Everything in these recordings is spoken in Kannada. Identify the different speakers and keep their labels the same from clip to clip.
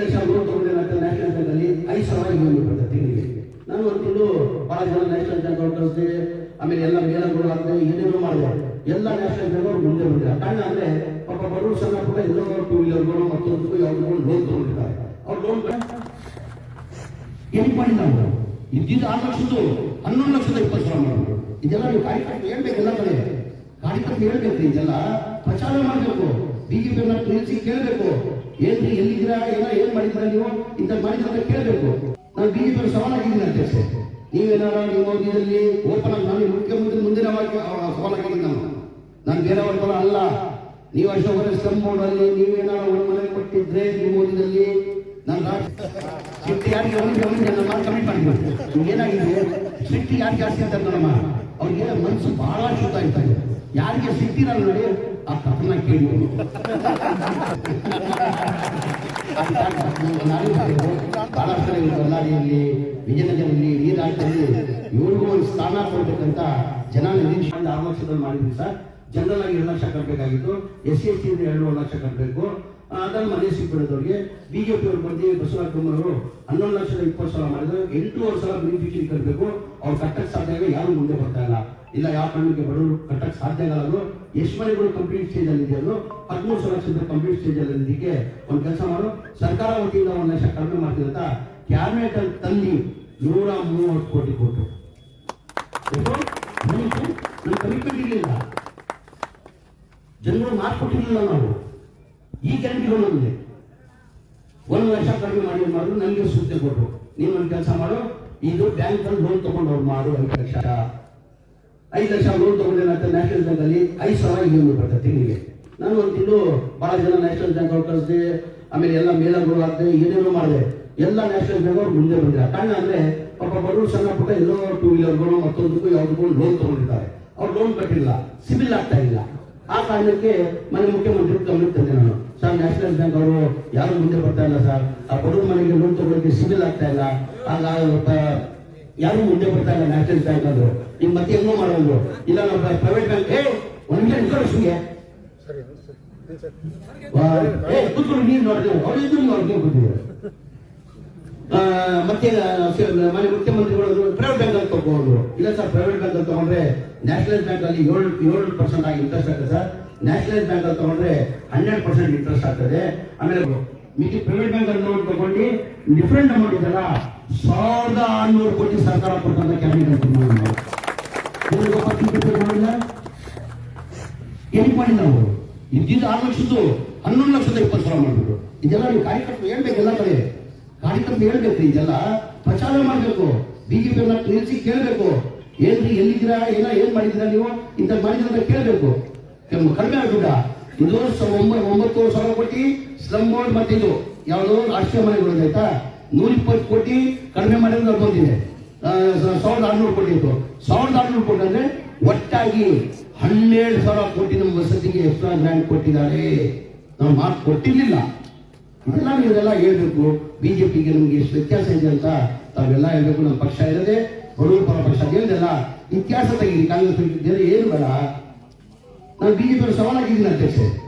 Speaker 1: ಲಕ್ಷ ಲೋನ್ ತಗೊಂಡಿರೋ ನ್ಯಾಷನಲ್ ಬ್ಯಾಂಕ್ ಅಲ್ಲಿ 5,000 EMI ಬರ್ತದೆ ತಿಂಗಳಿಗೆ. ನಾನು ಅಂದ್ಕೊಂಡು ಬಹಳ ಜನ ನ್ಯಾಷನಲ್ ಬ್ಯಾಂಕ್ ಅವ್ರು ಕಳಿಸಿದೆ, ಆಮೇಲೆ ಎಲ್ಲ ಮೇಲಗಳು ಆಗ್ತದೆ, ಏನೇನೋ ಮಾಡಿದೆ. ಎಲ್ಲ ನ್ಯಾಷನಲ್ ಬ್ಯಾಂಕ್ ಅವ್ರು ಮುಂದೆ ಬಂದಿಲ್ಲ. ಕಾರಣ ಅಂದ್ರೆ ಪಾಪ ಬಡವರು ಸಣ್ಣ ಪುಟ್ಟ ಎಲ್ಲೋ 2 ವೀಲರ್ಗಳು ಮತ್ತೊಂದು ಯಾವ್ದು ಲೋನ್ ತಗೊಂಡಿರ್ತಾರೆ. ಅವ್ರು ಲೋನ್ ಏನು ಮಾಡಿಲ್ಲ, ಅವರು ಇದ್ದಿದ್ದು 6 ಲಕ್ಷದ್ದು 11,20,000 ಮಾಡಿದ್ರು. ಇದೆಲ್ಲ ನೀವು ಕಾರ್ಯಕರ್ತರು ಹೇಳ್ಬೇಕು, ಎಲ್ಲ ಕಡೆ ಕಾರ್ಯಕರ್ತರು ಹೇಳ್ಬೇಕು, ಇದೆಲ್ಲ ಪ್ರಚಾರ ಮಾಡಬೇಕು. ಬಿಜೆಪಿ ನಿಲ್ಲಿಸಿ ಕೇಳಬೇಕು, ಏನ್ರಿ ಎಲ್ಲಿದ್ದೀರಾ, ಏನ್ ಮಾಡಿದ್ರ ನೀವು ಇಂಥ ಮಾಡಿದ್ರೆ ಕೇಳಬೇಕು. ನಾನು ಬಿಜೆಪಿ ಸವಾಲಾಗಿದ್ದೀನಿ ಅಧ್ಯಕ್ಷ, ನೀವೇನಾರ ನೀವು ಮೋದಿಯಲ್ಲಿ ಓಪನ್ ಆಗಿ ನಾನು ಮುಖ್ಯಮಂತ್ರಿ ಮುಂದಿನ ಸವಾಲಾಗಿದ್ದೀನಿ. ನಾನು ಬೇರೆಯವ್ರ ತರ ಅಲ್ಲ. ನೀವು ಅಶೋಕ ಸ್ಲಮ್ ಬೋರ್ಡಲ್ಲಿ ನೀವೇನಾರ ಒಂದು ಮನೆ ಕೊಟ್ಟಿದ್ರೆ ನೀವು ಮೋದಿಯಲ್ಲಿ ನಾನು ಸಿಟ್ಟು ಯಾರಿಗೆ ಕಮಿಟ್ ಮಾಡಿದ್ವಿ. ಏನಾಗಿದೆ ಸಿಟ್ಟು ಯಾರು ಜಾಸ್ತಿ ಅಂತ ನೋಡಮ್ಮ, ಅವ್ರಿಗೆ ಮನಸ್ಸು ಬಹಳ ಶುದ್ಧ ಇರ್ತಾರೆ. ಯಾರಿಗೆ ಸಿಟ್ಟಿರಲ್ಲ ನೋಡಿ ಆ ಕಥನ ಕೇಳಿ ಬಹಳಷ್ಟು ಬಳ್ಳಾರಿಯಲ್ಲಿ, ವಿಜಯನಗರದಲ್ಲಿ, ಈ ರಾಜ್ಯದಲ್ಲಿ ಇವ್ರಿಗೂ ಒಂದು ಸ್ಥಾನ ಕೊಡ್ಬೇಕಂತ ಜನ ನಿರೀಕ್ಷೆ 6 ಲಕ್ಷದಲ್ಲಿ ಮಾಡಿದ್ವಿ ಸರ್. ಜನರಲ್ ಆಗಿ 2 ಲಕ್ಷ ಕಟ್ಟಬೇಕಾಗಿತ್ತು, SC ST 2 ಲಕ್ಷ ಕಟ್ಟಬೇಕು. ಅದನ್ನು ಮನೆ ಸಿಕ್ಬಿಡೋದವ್ರಿಗೆ ಬಿಜೆಪಿ ಅವರು ಬಂದು ಬಸವರಾಜ ಬೊಮ್ಮಾಯಿಯವರು 11,20,000 ಮಾಡಿದ್ರು. 8 ಸಲ ಬೆನಿಫಿಷರಿ ಕಟ್ಟಬೇಕು. ಅವ್ರು ಕಟ್ಟಕ್ಕೆ ಸಾಧ್ಯ ಆಗ ಯಾರು ಮುಂದೆ ಬರ್ತಾ ಇಲ್ಲ. ಇಲ್ಲ ಯಾವ ಕಾರಣಕ್ಕೆ ಬಡವರು ಕಟ್ಟಕ್ಕೆ ಸಾಧ್ಯ ಆಗಲ್ಲ. ಎಷ್ಟು ಮನೆಗಳು ಕಂಪ್ಲೀಟ್ ಸ್ಟೇಜ್ ಅಲ್ಲಿ ಇದೆ, ಅದು 13 ಲಕ್ಷದ ಕಂಪ್ಲೀಟ್ ಸ್ಟೇಜ್ ಅಲ್ಲಿ ಇದಕ್ಕೆ ಒಂದು ಕೆಲಸ ಮಾಡು, ಸರ್ಕಾರ ವತಿಯಿಂದ 1 ಲಕ್ಷ ಕಡಿಮೆ ಮಾಡ್ತೀವಿ ಅಂತ ಕ್ಯಾಬಿನೆಟ್ ಅಲ್ಲಿ ತಂದು 130 ಕೋಟಿ ಕೊಟ್ಟು ನನ್ನ ಕಮಿಟ್ಮೆಂಟ್ ಇರಲಿಲ್ಲ, ಜನಗಳು ಮಾತು ಕೊಟ್ಟಿರಲಿಲ್ಲ. ನಾವು ಈ ಗ್ಯಾರಂಟಿಗಳು 1 ಲಕ್ಷ ಕಡಿಮೆ ಮಾಡಿದ್ರು. ನನಗೆ ಸೂಚನೆ ಕೊಟ್ಟರು, ನೀವು ಒಂದು ಕೆಲಸ ಮಾಡು, ಇದು ಬ್ಯಾಂಕ್ ಅಲ್ಲಿ ಲೋನ್ ತಗೊಂಡು ಅವ್ರು ಮಾಡು. 5 ಲಕ್ಷ ಲೋನ್ ತಗೊಂಡಿರೋ ನ್ಯಾಷನಲ್ ಬ್ಯಾಂಕ್ ಅಲ್ಲಿ 5,000 EMI ಬರ್ತದೆ ತಿಂಗಳಿಗೆ. ನಾನು ಒಂದು ತಿಂಗಳು ಬಹಳ ಜನ ನ್ಯಾಷನಲ್ ಬ್ಯಾಂಕ್ ಅವ್ರು ಕಳಿಸಿದೆ, ಆಮೇಲೆ ಎಲ್ಲ ಮೇಲಗಳು ಆಗ್ತದೆ, ಏನೇನೋ ಮಾಡಿದೆ. ಎಲ್ಲ ನ್ಯಾಷನಲ್ ಬ್ಯಾಂಕ್ ಅವ್ರು ಮುಂದೆ ಬಂದಿಲ್ಲ. ಕಾರಣ ಅಂದ್ರೆ ಪಾಪ ಬಡವರು ಸಣ್ಣ ಪುಟ್ಟ ಎಲ್ಲೋ 2 ವೀಲರ್ಗಳು ಮತ್ತೊಂದಕ್ಕೂ ಯಾವ್ದಕ್ಕೂ ಲೋನ್ ತಗೊಂಡಿರ್ತಾರೆ. ಅವ್ರು ಲೋನ್ ಕಟ್ಟಿಲ್ಲ, ಸಿಬಿಲ್ ಆಗ್ತಾ ಇಲ್ಲ. ಆ ಕಾರಣಕ್ಕೆ ಮನೆ ಮುಖ್ಯಮಂತ್ರಿ ಗಮನಕ್ಕೆ ತಂದೆ ನಾನು, ಸರ್ ನ್ಯಾಷನಲ್ ಬ್ಯಾಂಕ್ ಅವರು ಯಾರು ಮುಂದೆ ಬರ್ತಾ ಇಲ್ಲ ಸರ್, ಆ ಬಡವ್ರ ಮನೆಗೆ ಲೋನ್ ತಗೊಳ್ಳೋಕೆ ಸಿಬಿಲ್ ಆಗ್ತಾ ಇಲ್ಲ, ಯಾರು ಮುಂದೆ ಬರ್ತಾ ಇಲ್ಲ ನ್ಯಾಷನಲ್ ಬ್ಯಾಂಕ್ ಅದು. ಈಗ ಮತ್ತೆ ಹೆಂಗೋ ಮಾಡೋದು, ಇಲ್ಲ ನಾವು ಪ್ರೈವೇಟ್ ಬ್ಯಾಂಕ್ ಒಂದು ನಿಮಿಷ ನಿಂತ್ಕೊಳ್ಳೋಕೆ ಕೂತ್ಕೊಂಡು ನೀರು ನೋಡಿದ್ರೆ ಅವ್ರು ಇದ್ರು ನೀವು ಅವ್ರಿಗೆ ಕೂತಿದ್ರು. ಮತ್ತೆ ಮನೆ ಮುಖ್ಯಮಂತ್ರಿಗಳು ಪ್ರೈವೇಟ್ ಬ್ಯಾಂಕ್ ಅಲ್ಲಿ ತಗೊಂಡ್ರು. ಇಲ್ಲ ಸರ್ ಪ್ರೈವೇಟ್ ಬ್ಯಾಂಕ್ ಅಲ್ಲಿ ತಗೊಂಡ್ರೆ ನ್ಯಾಷನಲ್ ಬ್ಯಾಂಕ್ ಅಲ್ಲಿ 7% ಆಗಿ ಇಂಟ್ರೆಸ್ಟ್ ಆಗ್ತದೆ ಸರ್, ನ್ಯಾಷನಲ್ ಬ್ಯಾಂಕ್ ಅಲ್ಲಿ ತಗೊಂಡ್ರೆ 100% ಇಂಟ್ರೆಸ್ಟ್ ಆಗ್ತದೆ. ಆಮೇಲೆ ಮಿಕ್ಕಿ ಪ್ರೈವೇಟ್ ಬ್ಯಾಂಕ್ ಅಲ್ಲಿ ಲೋನ್ ತಗೊಂಡು ಡಿಫರೆಂಟ್ ಅಮೌಂಟ್ ಇದೆಲ್ಲ 1,600 ಕೋಟಿ ಸರ್ಕಾರ ಕೊಟ್ಟಂತ ಕ್ಯಾಬಿನೆಟ್ ಮಾಡಿಲ್ಲ. ಏನಕ್ಕೆ ಮಾಡಿಲ್ಲ, ಅವರು ಇದ್ದಿದ್ದು 6 ಲಕ್ಷದ್ದು 11,20,000 ಮಾಡಿದ್ರು. ಇದೆಲ್ಲ ನೀವು ಕಾರ್ಯಕರ್ತರು ಹೇಳ್ಬೇಕು, ಎಲ್ಲ ಕಡೆ ಕಾರ್ಯಕರ್ತರು ಹೇಳ್ಬೇಕು, ಇದೆಲ್ಲ ಪ್ರಚಾರ ಮಾಡಬೇಕು. ಬಿಜೆಪಿ ನಿಲ್ಲಿಸಿ ಕೇಳಬೇಕು, ಏನ್ರಿ ಎಲ್ಲಿದ್ದೀರಾ, ಏನ್ ಮಾಡಿದ್ದೀರಾ ನೀವು ಇಂಥ ಮಾಡಿದ್ರೆ ಕೇಳಬೇಕು. ಕಡಿಮೆ ಆಗ್ಬಿಟ್ಟ ಇದು 9,000 ಕೋಟಿ ಸ್ಲಮ್ ಬೋರ್ಡ್ ಮತ್ತೆ ಇದು ಯಾವುದೋ ರಾಷ್ಟ್ರೀಯ ಮನೆಗಳು ಆಯ್ತಾ 120 ಕೋಟಿ ಕಡಿಮೆ ಮಾಡಿದ್ರೆ ಬಂದಿದೆ. 1,600 ಕೋಟಿ ಇತ್ತು. 1,600 ಕೋಟಿ ಅಂದ್ರೆ ಒಟ್ಟಾಗಿ 12,000 ಕೋಟಿ ನಮ್ಮ ವಸತಿಗೆ ಎಕ್ಸ್ಟ್ರಾ ಗ್ರಾಂಟ್ ಕೊಟ್ಟಿದ್ದಾರೆ. ನಾವು ಮಾತು ಕೊಟ್ಟಿರ್ಲಿಲ್ಲ. ಇದೆಲ್ಲ ನೀವೆಲ್ಲ ಹೇಳ್ಬೇಕು. ಬಿಜೆಪಿಗೆ ನಮ್ಗೆ ಎಷ್ಟು ವ್ಯತ್ಯಾಸ ಇದೆ ಅಂತ ತಾವೆಲ್ಲ ಹೇಳ್ಬೇಕು. ನಮ್ಮ ಪಕ್ಷ ಇರದೆ ಬಡವರು ಪರ ಪಕ್ಷ ಹೇಳಿದೆಲ್ಲ ಇತಿಹಾಸ ತೆಗೀರಿ. ಕಾಂಗ್ರೆಸ್ ಏನು ಬೇಡ. ನಾನು ಬಿಜೆಪಿ ಸವಾಲಾಗಿದ್ದೀನಿ ಅಧ್ಯಕ್ಷ,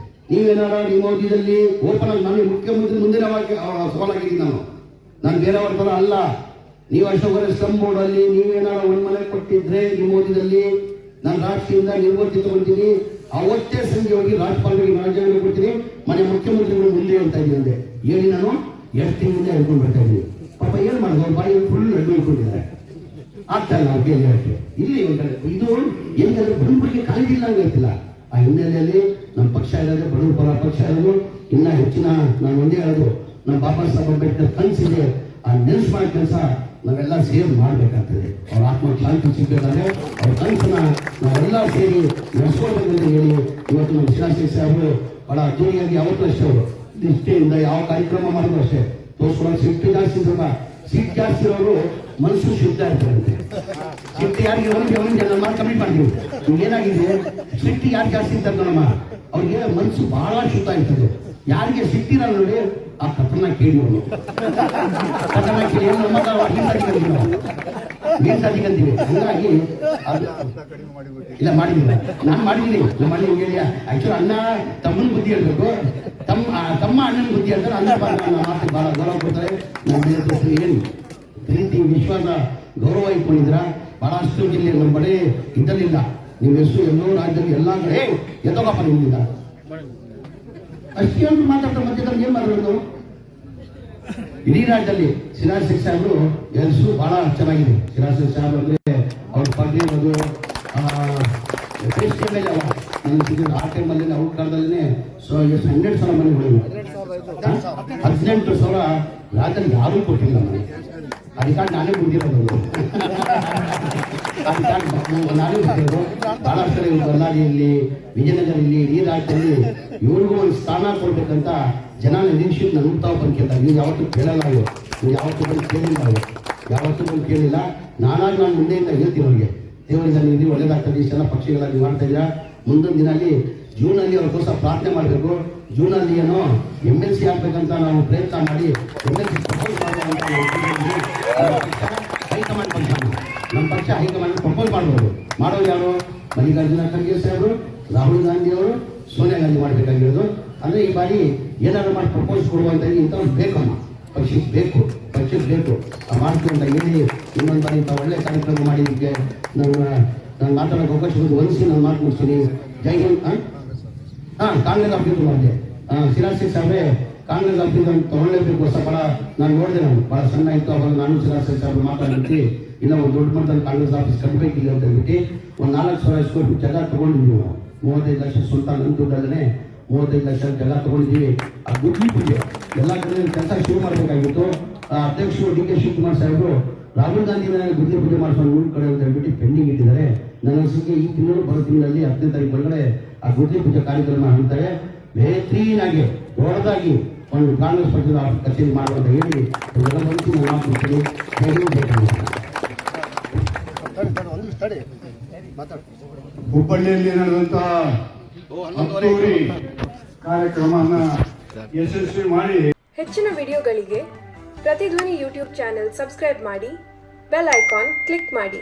Speaker 1: ನೀವೇನಾರ ನೀವು ಮೋದಿಯಲ್ಲಿ ಓಪನ್ ಆಗಿ ನಾನು ಮುಖ್ಯಮಂತ್ರಿ ಮುಂದಿನ ಸವಾಲಾಗಿದ್ದೀನಿ. ನಾನು ಬೇರೆಯವ್ರ ತರ ಅಲ್ಲ. ನೀವು ಅಶೋಕ ಸ್ಲಮ್ ಬೋರ್ಡ್ ಅಲ್ಲಿ ನೀವೇನಾರ ಒಂದು ಮನೆ ಕೊಟ್ಟಿದ್ರೆ ನೀವು ಮೋದಿಯಲ್ಲಿ ನಾನು ರಾಷ್ಟ್ರೀಯದಿಂದ ನಿರ್ವರ್ತಿತಗೊಳ್ತೀನಿ. ಅವತ್ತೇ ಸಂಜೆ ಹೋಗಿ ರಾಜ್ಯಪಾಲರಿಗೆ ರಾಜೀನಾಮೆ ಕೊಡ್ತೀನಿ, ಮನೆ ಮುಖ್ಯಮಂತ್ರಿಗಳು ಮುಂದೆ ಅಂತ ಇದ್ದೀನಿ ಹೇಳಿ ನಾನು 2 ತಿಂಗಳಿಂದ ಹೇಳ್ಕೊಂಡು ಬರ್ತಾ ಇದ್ದೀನಿ. ಪಾಪ ಏನ್ ಮಾಡೋದು, ಅವ್ರ ಬಾಯಿ ಫುಲ್ ಹೇಳ್ಕೊಂಡಿದ್ದಾರೆ. ಆಗ್ತಾ ಇಲ್ಲ ಅವ್ರಿಗೆ ಹೇಳಕ್ಕೆ. ಇಲ್ಲಿ ಇದು ಏನಂದ್ರೆ ಬಡವರಿಗೆ ಕಾಲೇಜಿಲ್ಲ ಹಂಗೈತಿಲ್ಲ. ಆ ಹಿನ್ನೆಲೆಯಲ್ಲಿ ನಮ್ಮ ಪಕ್ಷ ಇರೋದು ಬಡವರ ಪರ ಪಕ್ಷ ಇರೋದು. ಇನ್ನ ಹೆಚ್ಚಿನ ನಾನು ಒಂದೇ ಹೇಳೋದು, ನಮ್ಮ ಬಾಬಾ ಸಾಹೇಬ್ ಅಂಬೇಡ್ಕರ್ ಕನಸಿದೆ, ಆ ನೆನ್ಸ್ ಮಾಡೋ ಕೆಲಸ ನಾವೆಲ್ಲ ಸೇರಿ ಮಾಡ್ಬೇಕಾಗ್ತದೆ. ಅವ್ರ ಆತ್ಮ ಶಾಂತಿ ಸಿಗಬೇಕಾದ್ರೆ ಅವ್ರ ಕನಸನ್ನ ನಾವೆಲ್ಲ ಸೇರಿ ನಡೆಸ್ಕೊಳ್ಬೇಕಂತ ಹೇಳಿ ಇವತ್ತು ನಮ್ಮ ಶಿಲಾಶೇಷ ಅವರು ಬಹಳ ಅದ್ದೂರಿಯಾಗಿ ಯಾವತ್ತೂ ಅಷ್ಟೇ ಅವರು ನಿಷ್ಠೆಯಿಂದ ಯಾವ ಕಾರ್ಯಕ್ರಮ ಮಾಡಿದ್ರು ಅಷ್ಟೇ ತೋರಿಸ್ಕೊಳ್ಳೋ. ಸಿಟ್ಟು ಜಾಸ್ತಿ ಇದ್ರಲ್ಲ, ಸಿಟ್ಟು ಜಾಸ್ತಿ ಇರೋರು ಮನಸ್ಸು ಶುದ್ಧ ಇರ್ತಾರಂತೆ. ಸಿಟ್ಟು ಯಾರಿಗೆ ಒಂದು ಮಾತು ಕಮ್ಮಿ ಮಾಡಿದ್ವಿ. ಏನಾಗಿದೆ ಸಿಟ್ಟು ಯಾರು ಜಾಸ್ತಿ ಇರ್ತಾರೆ ನೋಡಮ್ಮ, ಅವ್ರಿಗೆ ಮನಸ್ಸು ಬಹಳ ಶುದ್ಧ ಇರ್ತದೆ. ಯಾರಿಗೆ ಸಿಟ್ಟಿರಲ್ಲ ನೋಡಿ ಆ ಕಥನ ಕೇಳಿ, ಕಥನ ಕೇಳಿ ಮೀಸಲಾತಿಗೆ ಅಂತೀವಿ. ಹಂಗಾಗಿ ಅದು ಇಲ್ಲ ಮಾಡಿದ್ದೀನಿ, ನಾನು ಮಾಡಿದ್ದೀನಿ. ನಮ್ಮ ಮನೆ ಹೇಳಿ ಆಕ್ಚುಲಿ ಅಣ್ಣ ತಮ್ಮನ ಬುದ್ಧಿ ಹೇಳ್ಬೇಕು, ತಮ್ಮ ಅಣ್ಣನ ಬುದ್ಧಿ ಹೇಳ್ತಾರೆ. ಅಣ್ಣ ಮಾತು ಭಾಳ ಗೌರವ ಕೊಡ್ತಾರೆ. ನಮ್ಮ ಏನು ಪ್ರೀತಿ ವಿಶ್ವಾಸ ಗೌರವ ಇಟ್ಕೊಂಡಿದ್ರ ಬಹಳಷ್ಟು ಜಿಲ್ಲೆ ನಮ್ಮ ಬಳಿ ಇದ್ದಲಿಲ್ಲ. ನೀವು ಎಷ್ಟು ಎಲ್ಲೋ ರಾಜ್ಯದಲ್ಲಿ ಎಲ್ಲ ಕಡೆ ಎತ್ತೋಗಪ್ಪ ನಿಮ್ಮಿಂದ ಅಷ್ಟೊಂದು ಮಾತಾಡ್ತಾ ಮಧ್ಯದಲ್ಲಿ ಏನ್ ಮಾಡೋದು? ಇಡೀ ರಾಜ್ಯದಲ್ಲಿ ಸಿರಾಜ್ ಶೇಖ್ ಸಾಹೇಬರು ಹೆಸರು ಬಹಳ ಚೆನ್ನಾಗಿದೆ. ಸಿರಾಜ್ ಶೇಖ್ ಸಾಹೇಬ್ ಅಂದ್ರೆ ಅವ್ರ ಬಗ್ಗೆ ಒಂದು ಟೇಸ್ಟ್ ಇಮೇಜ್ ಅವ ನನ್ನ ಆ ಟೈಮಲ್ಲಿ ಅವ್ರ ಕಾಲದಲ್ಲೇ 12 ಸಾವಿರ ಮನೆ ಹೊಡೆಯುವ 18,000 ರಾಜ್ಯದಲ್ಲಿ ಯಾರೂ ಕೊಟ್ಟಿಲ್ಲ ಮನೆ. ಅದಕ್ಕಾಗಿ ನಾನೇ ಕುಡಿದಿರೋದು ನಾನೇ ಬಿಟ್ಟಿರೋದು. ಬಹಳಷ್ಟು ಕಡೆ ಬಳ್ಳಾರಿಯಲ್ಲಿ, ವಿಜಯನಗರ ಇಲ್ಲಿ, ಈ ರಾಜ್ಯದಲ್ಲಿ ಇವ್ರಿಗೂ ಒಂದು ಸ್ಥಾನ ಕೊಡ್ಬೇಕಂತ ಜನ ನಿರೀಕ್ಷೆ ನಂಬ್ತಾವ್ ಬಂದ್ಕೇಳ್ತಾರೆ. ನೀವು ಯಾವತ್ತೂ ಕೇಳಲ್ಲ, ನೀವು ಯಾವತ್ತೂ ಬಂದು ಕೇಳಿಲ್ಲ, ಯಾವತ್ತೂ ಬಂದು ಕೇಳಿಲ್ಲ. ನಾನು ಮುಂದೆಯಿಂದ ಹೇಳ್ತೀನಿ ಅವ್ರಿಗೆ, ದೇವರಿಂದ ನೀವು ಒಳ್ಳೇದಾಗ್ತದೆ, ಇಷ್ಟೆಲ್ಲ ಪಕ್ಷಿಗಳಾಗಿ ಮಾಡ್ತಾ ಇದ್ದೀರಾ. ಮುಂದೊಂದು ದಿನಲ್ಲಿ ಜೂನಲ್ಲಿ ಅವ್ರಿಗೋಸ್ಕರ ಪ್ರಾರ್ಥನೆ ಮಾಡಬೇಕು. ಜೂನಲ್ಲಿ ಏನೋ MLC ಆಗ್ಬೇಕಂತ ನಾವು ಪ್ರಯತ್ನ ಮಾಡಿ MLC ಪ್ರಪೋಸ್ ಮಾಡುವಂತ ಹೈಕಮಾಂಡ್ ಪಕ್ಷ, ನಮ್ಮ ಪಕ್ಷ ಹೈಕಮಾಂಡ್ ಪ್ರಪೋಸ್ ಮಾಡ್ಬೋದು. ಮಾಡೋರು ಯಾರು? ಮಲ್ಲಿಕಾರ್ಜುನ ಖರ್ಗೆ ಸಾಹೇಬರು, ರಾಹುಲ್ ಗಾಂಧಿ ಅವರು, ಸೋನಿಯಾ ಗಾಂಧಿ ಮಾಡಬೇಕಾಗಿರೋದು. ಅಂದರೆ ಈ ಬಾರಿ ಏನಾದ್ರು ಮಾಡಿ ಪ್ರಪೋಸ್ ಕೊಡುವಂತ ಇಂಥವ್ರು ಬೇಕಮ್ಮ, ಪಕ್ಷಕ್ಕೆ ಬೇಕು, ಪಕ್ಷಕ್ಕೆ ಬೇಕು ಮಾಡ್ತೀವಿ ಅಂತ ಹೇಳಿ ಇನ್ನೊಂದು ಬಾರಿ ಇಂಥ ಒಳ್ಳೆ ಕಾರ್ಯಕ್ರಮ ಮಾಡಿದ್ದಕ್ಕೆ ನಾನು ಮಾತಾಡೋಕೆ ಅವಕಾಶ ಹೊಂದಿಸಿ ನಾನು ಮಾತು ಮುಗಿಸ್ತೀನಿ. ಜೈ ಹಿಂದ್. ಕಾಂಗ್ರೆಸ್ ಆಫೀಸ್ ಮಾಡಿದೆ. ಸಿರಾಜ್ ಶೇಖ್ ಸಾಹೇಬ್ರೆ ಕಾಂಗ್ರೆಸ್ ಆಫೀಸ್ ಅಂತ ತಗೊಳ್ಳೇಬೇಕು. ಹೊಸ ಬಹಳ ನಾನು ನೋಡಿದೆ, ನಾನು ಬಹಳ ಸಣ್ಣ ಇತ್ತು ಅವಾಗ. ನಾನು ಸಿರಾಜ್ ಶೇಖ್ ಸಾಹೇಬ್ರು ಮಾತಾಡ್ಬಿಟ್ಟು ಇಲ್ಲ ಒಂದು ದೊಡ್ಡ ಮಟ್ಟದಲ್ಲಿ ಕಾಂಗ್ರೆಸ್ ಆಫೀಸ್ ಕಟ್ಟಬೇಕಿಲ್ಲ ಅಂತ ಹೇಳ್ಬಿಟ್ಟು ಒಂದು 4,000 ಸ್ಕ್ವೇರ್ ಫೀಟ್ ಜಾಗ ತಗೊಂಡಿದ್ವಿ ನಾವು. 35 ಲಕ್ಷ ಸ್ವಂತ ನನ್ನ ದುಡ್ಡಲ್ಲೇ 35 ಲಕ್ಷ ಜಾಗ ತಗೊಂಡಿದ್ದೀವಿ. ಆ ಗುಡ್ಲಿ ಪೂಜೆ ಎಲ್ಲ ಕಡೆ ಕೆಲಸ ಶುರು ಮಾಡಬೇಕಾಗಿತ್ತು. ಅಧ್ಯಕ್ಷರು DK ಶಿವಕುಮಾರ್ ಸಾಹೇಬರು ರಾಹುಲ್ ಗಾಂಧಿ ಗುಡ್ಲಿ ಪೂಜೆ ಮಾಡಿಸೋ ಊರ ಕಡೆ ಅಂತ ಹೇಳ್ಬಿಟ್ಟು ಪೆಂಡಿಂಗ್ ಇಟ್ಟಿದ್ದಾರೆ. ನನ್ನ ಅನಿಸಿಕೆ ಈ ತಿಂಗಳು ಬರೋ ತಿಂಗಳಲ್ಲಿ 10ನೇ ತಾರೀಕು ಒಳಗಡೆ ಆ ಗುಡ್ಲಿ ಪೂಜೆ ಕಾರ್ಯಕ್ರಮ ಅಂತಾರೆ. ಕ್ಲೀನಾಗಿ ದೊಡ್ಡದಾಗಿ ಒಂದು ಕಾಂಗ್ರೆಸ್ ಪಕ್ಷದ ಕಚೇರಿ ಮಾಡುವಂತ ಹೇಳಿ ಎಲ್ಲ ಬಂದು ನಾನು ಮಾತನಾಡ್ತೀನಿ.
Speaker 2: ಹುಬ್ಬಳ್ಳಿಯಲ್ಲಿ ನಡೆದಂತಹ ಕಾರ್ಯಕ್ರಮನ ಯಶಸ್ವಿ ಮಾಡಿ
Speaker 3: ಹೆಚ್ಚಿನ ವಿಡಿಯೋಗಳಿಗೆ ಪ್ರತಿಧ್ವನಿ ಯೂಟ್ಯೂಬ್ ಚಾನೆಲ್ ಸಬ್ಸ್ಕ್ರೈಬ್ ಮಾಡಿ, ಬೆಲ್ ಐಕಾನ್ ಕ್ಲಿಕ್ ಮಾಡಿ.